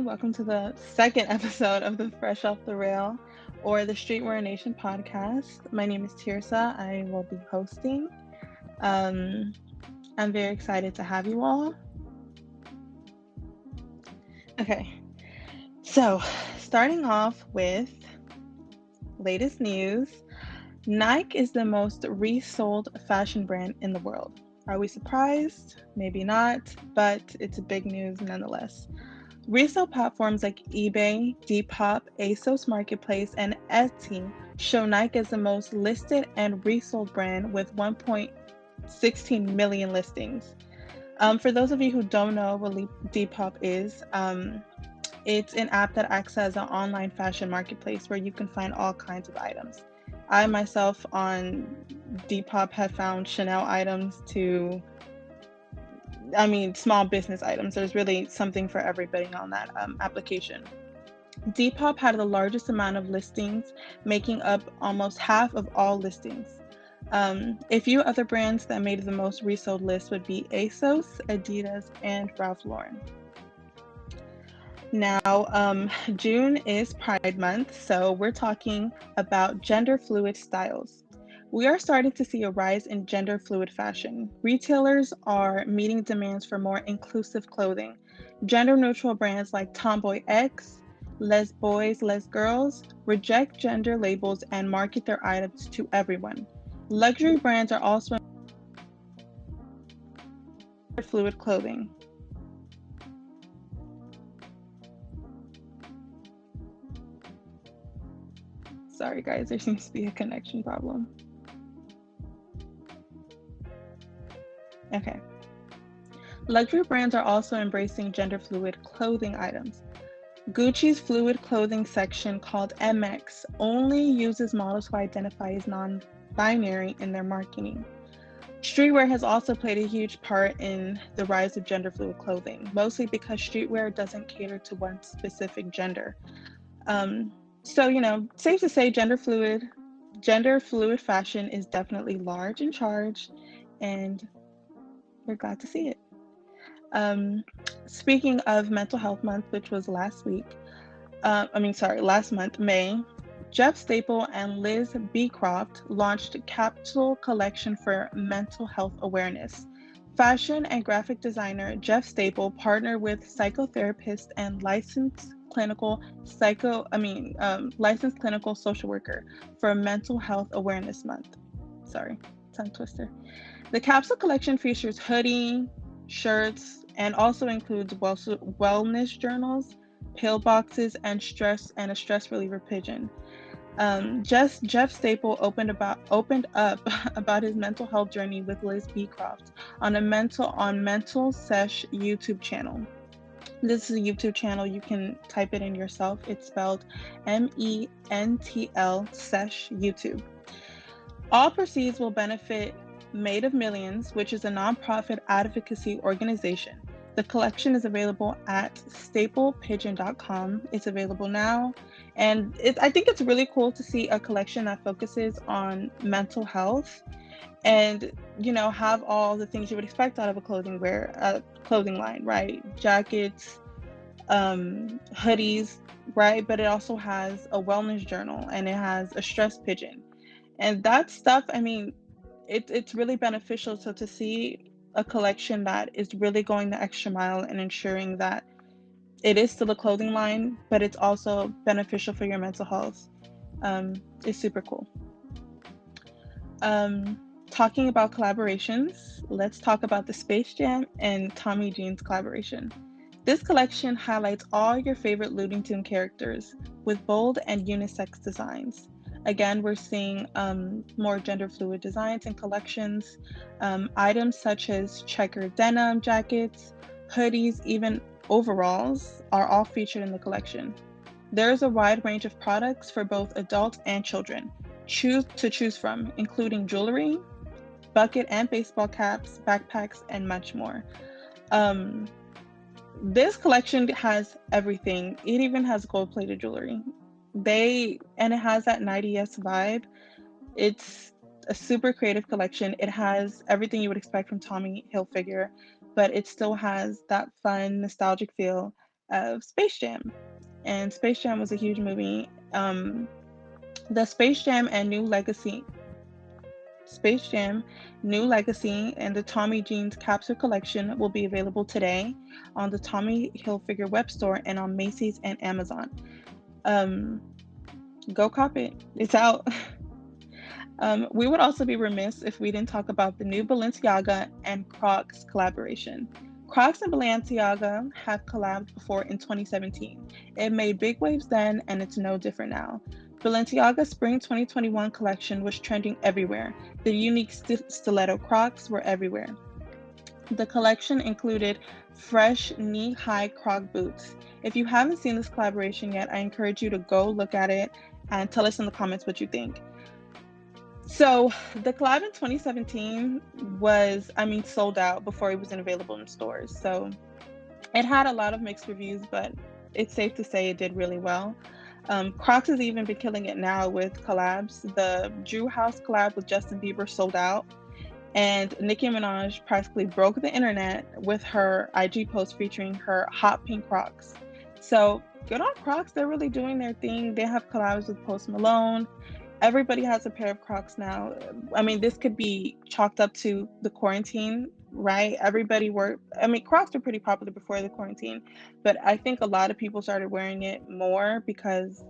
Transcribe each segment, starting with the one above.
Welcome to the second episode of the Fresh Off the Rail or the Streetwear Nation podcast. My name is Tirsa. I will be hosting. Um, I'm very excited to have you all. Okay, so starting off with latest news, Nike is the most resold fashion brand in the world. Are we surprised? Maybe not, but it's big news nonetheless. Resale platforms like eBay, Depop, ASOS Marketplace, and Etsy show Nike as the most listed and resold brand with 1.16 million listings. For those of you who don't know what Depop is, it's an app that acts as an online fashion marketplace where you can find all kinds of items. I myself on Depop have found Chanel items to small business items. There's really something for everybody on that application. Depop had the largest amount of listings, making up almost half of all listings. A few other brands that made the most resold list would be ASOS, Adidas, and Ralph Lauren. Now, June is Pride Month, so we're talking about gender fluid styles. We are starting to see a rise in gender fluid fashion. Retailers are meeting demands for more inclusive clothing. Gender neutral brands like Tomboy X, Les Boys, Les Girls reject gender labels and market their items to everyone. Luxury brands are also fluid clothing. Sorry guys, there seems to be a connection problem. Okay. Luxury brands are also embracing gender fluid clothing items. Gucci's fluid clothing section called MX only uses models who identify as non-binary in their marketing. Streetwear has also played a huge part in the rise of gender fluid clothing, mostly because streetwear doesn't cater to one specific gender. Safe to say gender fluid fashion is definitely large in charge, and we're glad to see it. Speaking of Mental Health Month, which was last month, May, Jeff Staple and Liz Beecroft launched a capsule collection for mental health awareness. Fashion and graphic designer Jeff Staple partnered with psychotherapist and licensed clinical social worker for Mental Health Awareness Month. Sorry, tongue twister. The capsule collection features hoodie, shirts, and also includes wellness journals, pill boxes, and a stress reliever pigeon. Jeff Staple opened up about his mental health journey with Liz Beecroft on Mental Sesh YouTube channel. This is a YouTube channel. You can type it in yourself. It's spelled MENTL Sesh YouTube. All proceeds will benefit Made of Millions, which is a nonprofit advocacy organization. The collection is available at staplepigeon.com. It's available now. And I think it's really cool to see a collection that focuses on mental health and, have all the things you would expect out of a clothing line, right? Jackets, hoodies, right? But it also has a wellness journal and it has a stress pigeon. And that stuff, it's really beneficial. So to see a collection that is really going the extra mile and ensuring that it is still a clothing line, but it's also beneficial for your mental health, is super cool. Talking about collaborations, let's talk about the Space Jam and Tommy Jean's collaboration. This collection highlights all your favorite Looney Tune characters with bold and unisex designs. Again, we're seeing more gender fluid designs and collections. Items such as checkered denim jackets, hoodies, even overalls are all featured in the collection. There is a wide range of products for both adults and children to choose from, including jewelry, bucket and baseball caps, backpacks, and much more. This collection has everything. It even has gold-plated jewelry. It has that 90s vibe. It's a super creative collection. It has everything you would expect from Tommy Hilfiger, but it still has that fun, nostalgic feel. of Space Jam. And Space Jam was a huge movie. The Space Jam New Legacy and the Tommy Jeans capsule collection will be available today on the Tommy Hilfiger web store and on Macy's and Amazon. Go cop it. It's out. We would also be remiss if we didn't talk about the new Balenciaga and Crocs collaboration. Crocs and Balenciaga have collabed before in 2017. It made big waves then, and it's no different now. Balenciaga's Spring 2021 collection was trending everywhere. The unique stiletto Crocs were everywhere. The collection included fresh knee-high Croc boots. If you haven't seen this collaboration yet, I encourage you to go look at it and tell us in the comments what you think. So the collab in 2017 was, sold out before it was available in stores. So it had a lot of mixed reviews, but it's safe to say it did really well. Crocs has even been killing it now with collabs. The Drew House collab with Justin Bieber sold out, and Nicki Minaj practically broke the internet with her IG post featuring her hot pink Crocs. So good on Crocs, they're really doing their thing. They have collabs with Post Malone. Everybody has a pair of Crocs now. This could be chalked up to the quarantine, right? Crocs were pretty popular before the quarantine, but I think a lot of people started wearing it more because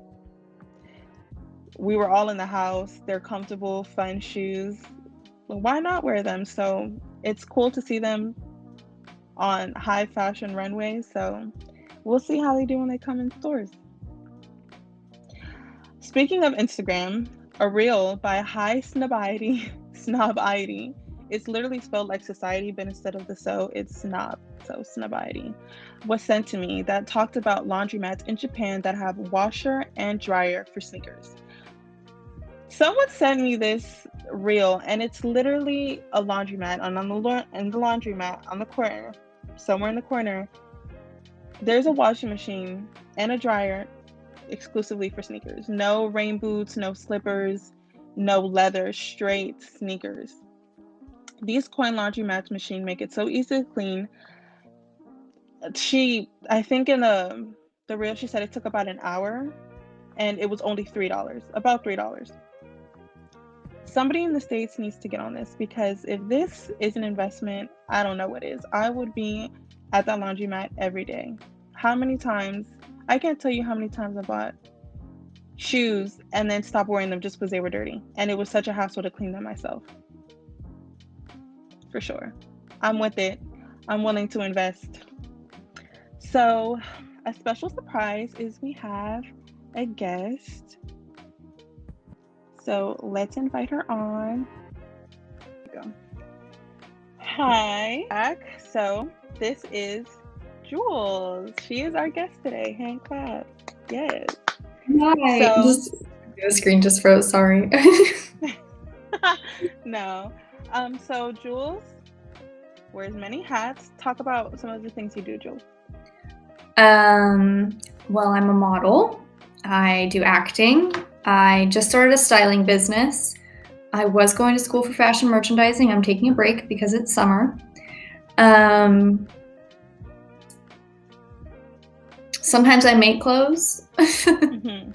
we were all in the house. They're comfortable, fun shoes. Well, why not wear them? So it's cool to see them on high fashion runways. So we'll see how they do when they come in stores. Speaking of Instagram, a reel by High Snobiety, it's literally spelled like society, but instead of the so, it's snob, so Snobiety, was sent to me that talked about laundromats in Japan that have washer and dryer for sneakers. Someone sent me this reel, and it's literally a laundromat, and in the laundromat, on the corner, somewhere in the corner, there's a washing machine and a dryer exclusively for sneakers. No rain boots, no slippers, no leather, straight sneakers. These coin laundromat machine make it so easy to clean. I think in the reel, she said it took about an hour, and it was only $3, about $3. Somebody in the States needs to get on this, because if this is an investment, I don't know what is. I would be at that laundromat every day. How many times? I can't tell you how many times I bought shoes and then stopped wearing them just because they were dirty. And it was such a hassle to clean them myself. For sure. I'm with it. I'm willing to invest. So a special surprise is we have a guest. So let's invite her on. Here we go. Hi. So this is Jules. She is our guest today. Hand clap. Yes. Hi. The screen just froze. Sorry. No. So Jules wears many hats. Talk about some of the things you do, Jules. Well, I'm a model. I do acting. I just started a styling business. I was going to school for fashion merchandising. I'm taking a break because it's summer. Sometimes I make clothes. Mm-hmm.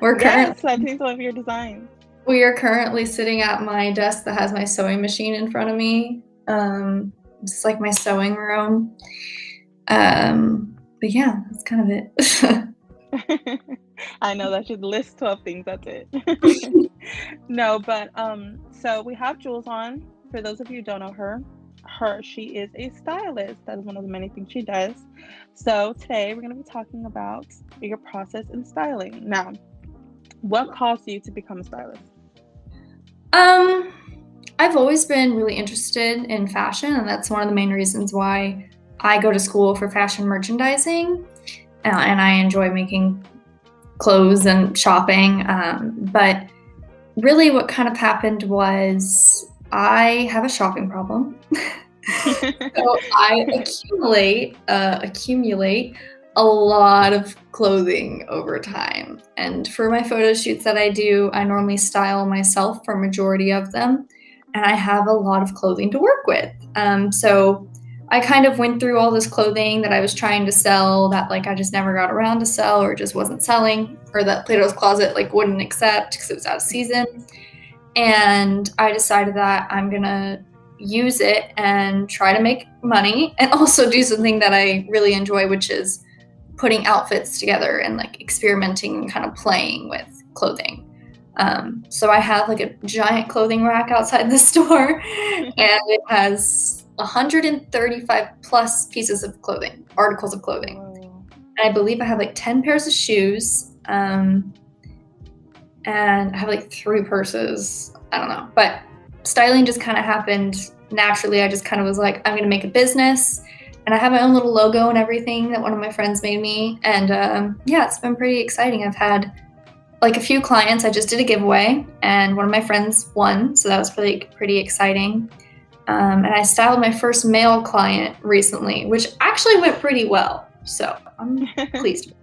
I've seen some of your designs. We are currently sitting at my desk that has my sewing machine in front of me. It's like my sewing room. But yeah, that's kind of it. I know that should list 12 things. That's it. No, but so we have Jules on. For those of you who don't know her, she is a stylist. That is one of the many things she does. So today we're going to be talking about your process in styling. Now, what caused you to become a stylist? I've always been really interested in fashion, and that's one of the main reasons why I go to school for fashion merchandising, and I enjoy making clothes and shopping. But really what kind of happened was I have a shopping problem. So I accumulate a lot of clothing over time. And for my photo shoots that I do, I normally style myself for a majority of them. And I have a lot of clothing to work with. So I kind of went through all this clothing that I was trying to sell that like I just never got around to sell or just wasn't selling, or that Plato's Closet like wouldn't accept because it was out of season. And I decided that I'm gonna use it and try to make money and also do something that I really enjoy, which is putting outfits together and like experimenting and kind of playing with clothing. So I have like a giant clothing rack outside the store, and it has 135 plus pieces of clothing, articles of clothing. Whoa. And I believe I have like 10 pairs of shoes, and I have like 3 purses. I don't know, but styling just kind of happened naturally. I just kind of was like, I'm going to make a business, and I have my own little logo and everything that one of my friends made me. And yeah, it's been pretty exciting. I've had like a few clients. I just did a giveaway and one of my friends won. So that was pretty exciting. And I styled my first male client recently, which actually went pretty well. So I'm pleased.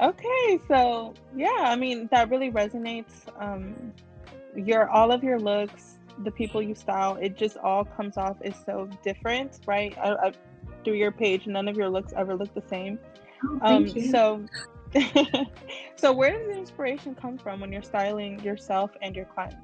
Okay, so yeah, I mean, that really resonates. All of your looks, the people you style, it just all comes off as so different, right? Through your page, none of your looks ever look the same. Oh, thank you. So where does the inspiration come from when you're styling yourself and your clients?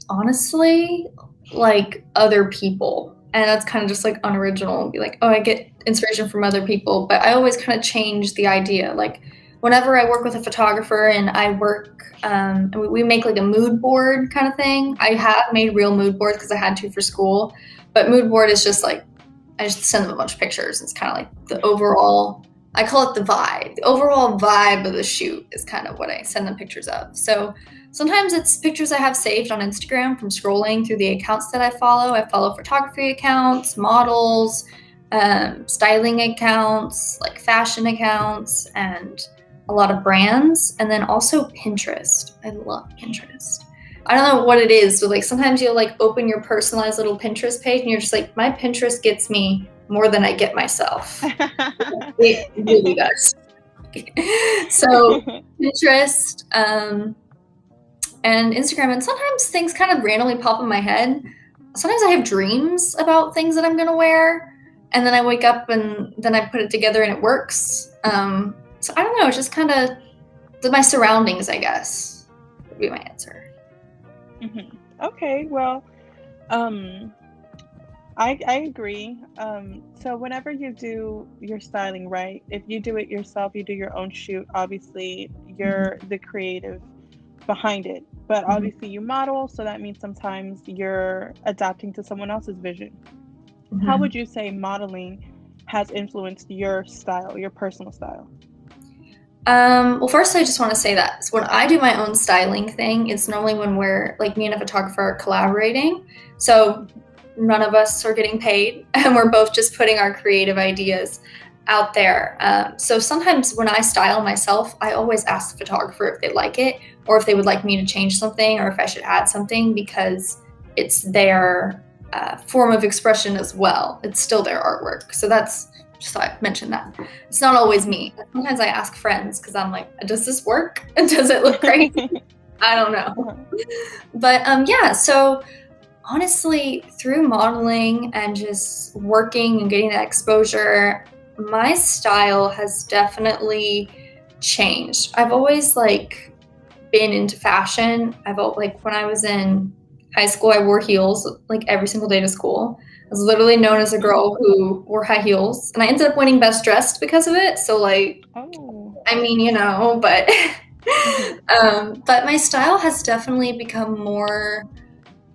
Honestly, like other people. And that's kind of just like unoriginal. Be like, oh, I get inspiration from other people. But I always kind of change the idea. Like whenever I work with a photographer and I work, we make like a mood board kind of thing. I have made real mood boards because I had to for school. But mood board is just like, I just send them a bunch of pictures. It's kind of like the overall, I call it the vibe. The overall vibe of the shoot is kind of what I send them pictures of. So sometimes it's pictures I have saved on Instagram from scrolling through the accounts that I follow. I follow photography accounts, models, styling accounts, like fashion accounts, and a lot of brands. And then also Pinterest. I love Pinterest. I don't know what it is, but like sometimes you'll like open your personalized little Pinterest page and you're just like, my Pinterest gets me more than I get myself. It really does. So Pinterest, and Instagram, and sometimes things kind of randomly pop in my head. Sometimes I have dreams about things that I'm gonna wear, and then I wake up and then I put it together and it works. So I don't know, it's just kind of my surroundings, I guess, would be my answer. Mm-hmm. Okay, well, I agree. So whenever you do your styling, right? If you do it yourself, you do your own shoot. Obviously, you're the creative behind it. But obviously, you model, so that means sometimes you're adapting to someone else's vision. How would you say modeling has influenced your style, your personal style? Well, first I just want to say that when I do my own styling thing, it's normally when we're like me and a photographer are collaborating. So none of us are getting paid and we're both just putting our creative ideas out there. So sometimes when I style myself, I always ask the photographer if they like it or if they would like me to change something or if I should add something, because it's their form of expression as well. It's still their artwork. So that's just thought I'd mention that. It's not always me. Sometimes I ask friends because I'm like, does this work? Does it look crazy? I don't know. But yeah, so honestly, through modeling and just working and getting that exposure, my style has definitely changed. I've always like been into fashion. Like when I was in high school, I wore heels like every single day to school. I was literally known as a girl who wore high heels, and I ended up winning Best Dressed because of it. So like, I mean, you know, but but my style has definitely become more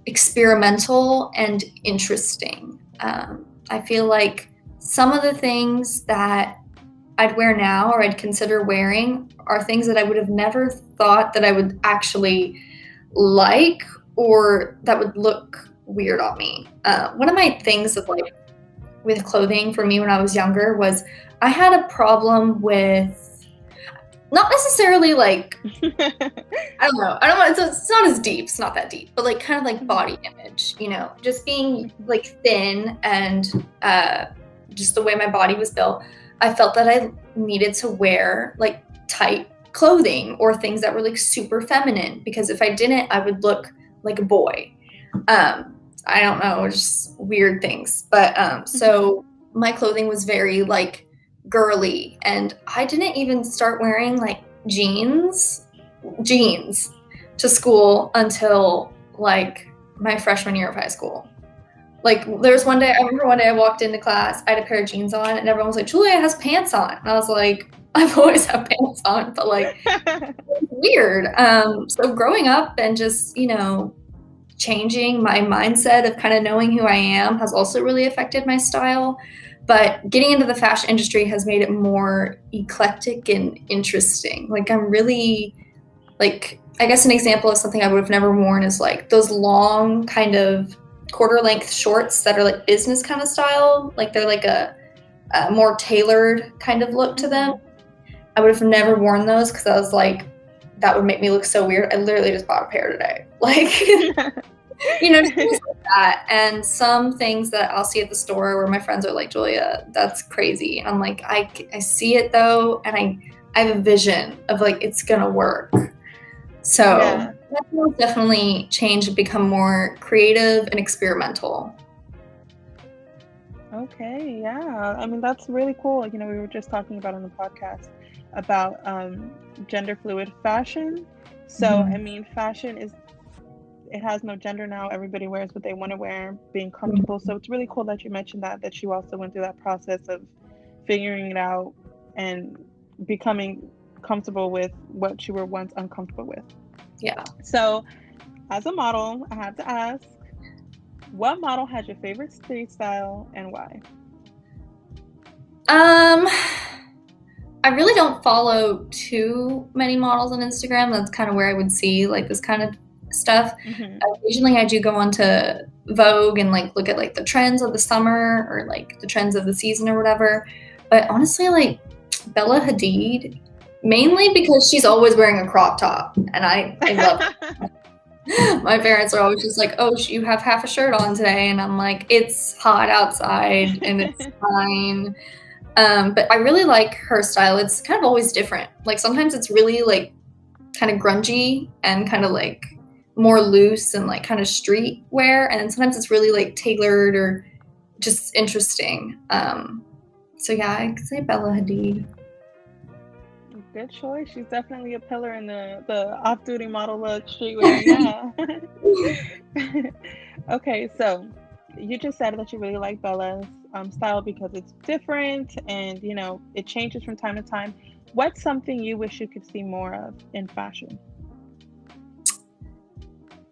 experimental and interesting. I feel like some of the things that I'd wear now or I'd consider wearing are things that I would have never thought that I would actually like or that would look weird on me. One of my things of like with clothing for me when I was younger was I had a problem with not necessarily like I don't know, it's not as deep, it's not that deep, but like kind of like body image, you know, just being like thin and just the way my body was built. I felt that I needed to wear like tight clothing or things that were like super feminine, because if I didn't, I would look like a boy. I don't know, just weird things. But so my clothing was very like girly, and I didn't even start wearing like jeans to school until like my freshman year of high school. Like there's one day, I remember one day I walked into class, I had a pair of jeans on, and everyone was like, Julia has pants on. And I was like, I've always had pants on, but like, it's weird. So growing up and just, you know, changing my mindset of kind of knowing who I am has also really affected my style. But getting into the fashion industry has made it more eclectic and interesting. Like I'm really, like, I guess an example of something I would have never worn is like those long kind of quarter length shorts that are like business kind of style. Like they're like a more tailored kind of look to them. I would have never worn those because I was like, that would make me look so weird. I literally just bought a pair today. Like, you know, things like that. And some things that I'll see at the store where my friends are like, Julia, that's crazy. And I'm like, I see it though. And I have a vision of like, it's going to work. So that will definitely change and become more creative and experimental. Okay, yeah. I mean, that's really cool. You know, we were just talking about on the podcast about gender fluid fashion. So, I mean, fashion it has no gender now. Everybody wears what they want to wear, being comfortable. So it's really cool that you mentioned that you also went through that process of figuring it out and becoming comfortable with what you were once uncomfortable with. Yeah. So, as a model, I had to ask, what model has your favorite street style and why? I really don't follow too many models on Instagram. That's kind of where I would see like this kind of stuff. Occasionally I do go onto Vogue and like look at like the trends of the summer or like the trends of the season or whatever. But honestly, like Bella Hadid, mainly because she's always wearing a crop top, and I love it. My parents are always just like, oh, you have half a shirt on today, and I'm like, it's hot outside and it's fine. But I really like her style. It's kind of always different. Like sometimes it's really like kind of grungy and kind of like more loose and like kind of street wear, and then sometimes it's really like tailored or just interesting. So yeah, I could say Bella Hadid. Good choice. She's definitely a pillar in the off-duty model look, streetwear. Yeah. Okay, so you just said that you really like Bella's style because it's different and you know it changes from time to time. What's something you wish you could see more of in fashion?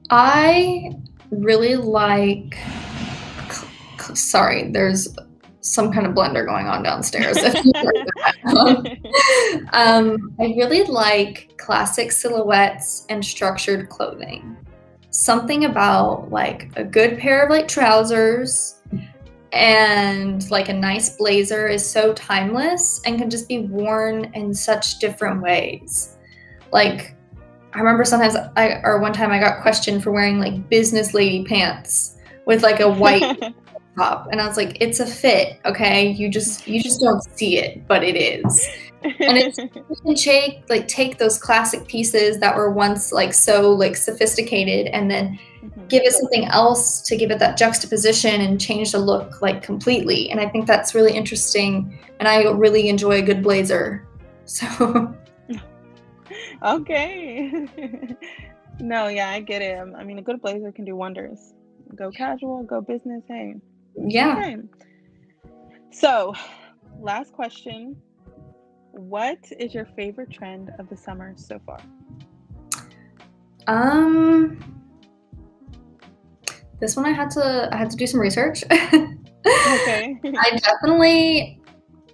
I really like. Sorry, there's some kind of blender going on downstairs. I really like classic silhouettes and structured clothing. Something about like a good pair of like trousers and like a nice blazer is so timeless and can just be worn in such different ways. Like I remember sometimes one time I got questioned for wearing like business lady pants with like a white top, and I was like, it's a fit, okay? You just don't see it, but it is. And you can take those classic pieces that were once like so like sophisticated and then give it something else to give it that juxtaposition and change the look like completely. And I think that's really interesting, and I really enjoy a good blazer. So okay. No, yeah, I get it. I mean, a good blazer can do wonders. Go casual, go business, hey. Yeah. Okay. So, last question. What is your favorite trend of the summer so far? This one I had to do some research. Okay. I definitely,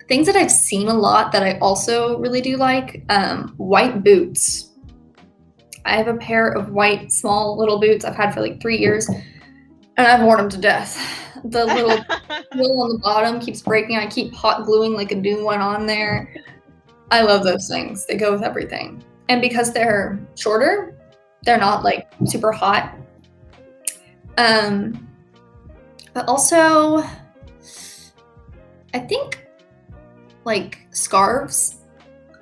things that I've seen a lot that I also really do like, white boots. I have a pair of white small little boots I've had for like 3 years, and I've worn them to death. The little heel on the bottom keeps breaking. I keep hot gluing like a new one on there. I love those things. They go with everything. And because they're shorter, they're not like super hot. But also, I think like scarves.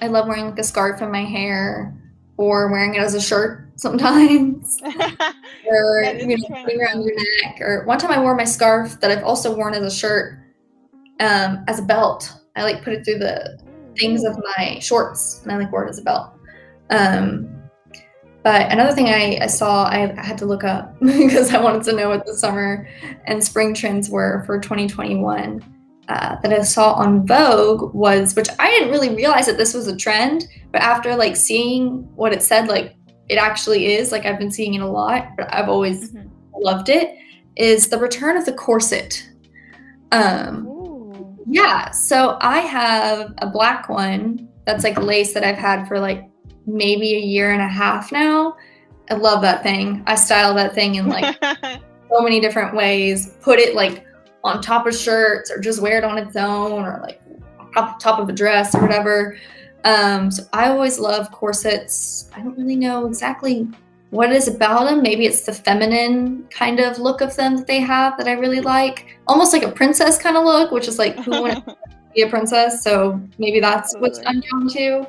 I love wearing like a scarf in my hair or wearing it as a shirt. sometimes. Or, That is a putting trend, around yeah. your neck. Or one time I wore my scarf that I've also worn as a shirt, as a belt. I like put it through the things of my shorts, and I like wore it as a belt. But another thing I saw, I had to look up because I wanted to know what the summer and spring trends were for 2021. That I saw on Vogue was, which I didn't really realize that this was a trend, but after like seeing what it said, like it actually is, like I've been seeing it a lot, but I've always loved it, is the return of the corset. Yeah, so I have a black one that's like lace that I've had for like maybe a year and a half now. I love that thing. I style that thing in like so many different ways. Put it like on top of shirts, or just wear it on its own, or like on top of a dress or whatever. So I always love corsets. I don't really know exactly what it is about them. Maybe it's the feminine kind of look of them that they have that I really like. Almost like a princess kind of look, which is like who wouldn't be a princess? So maybe that's what I'm drawn to.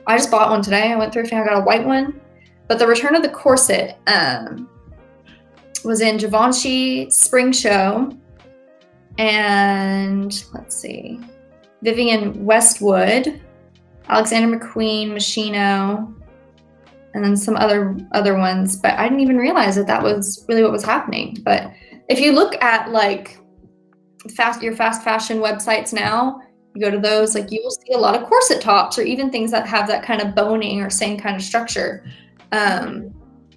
I just bought one today. I went thrift and I got a white one. But the return of the corset was in Givenchy Spring Show, and let's see, Vivienne Westwood, Alexander McQueen, Moschino, and then some other ones. But I didn't even realize that was really what was happening. But if you look at like your fast fashion websites now, you go to those, like you will see a lot of corset tops, or even things that have that kind of boning or same kind of structure.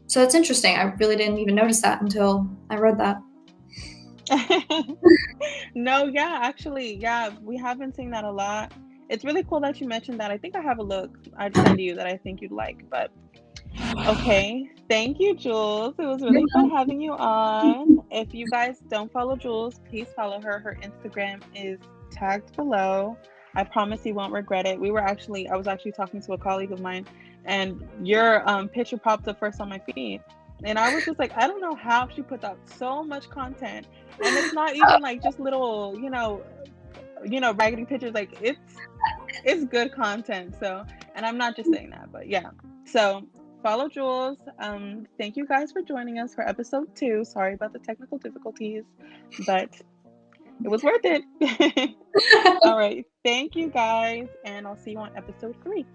So it's interesting. I really didn't even notice that until I read that. No, yeah, actually, yeah, we have been seeing that a lot. It's really cool that you mentioned that. I think I have a look I'd send you that I think you'd like, but okay. Thank you, Jules. It was really fun having you on. If you guys don't follow Jules, please follow her. Her Instagram is tagged below. I promise you won't regret it. I was actually talking to a colleague of mine, and your picture popped up first on my feed. And I was just like, I don't know how she puts out so much content. And it's not even like just little, raggedy pictures. Like it's good content. So, and I'm not just saying that, but yeah. So follow Jules. Thank you guys for joining us for episode 2. Sorry about the technical difficulties, but it was worth it. All right. Thank you guys. And I'll see you on episode 3.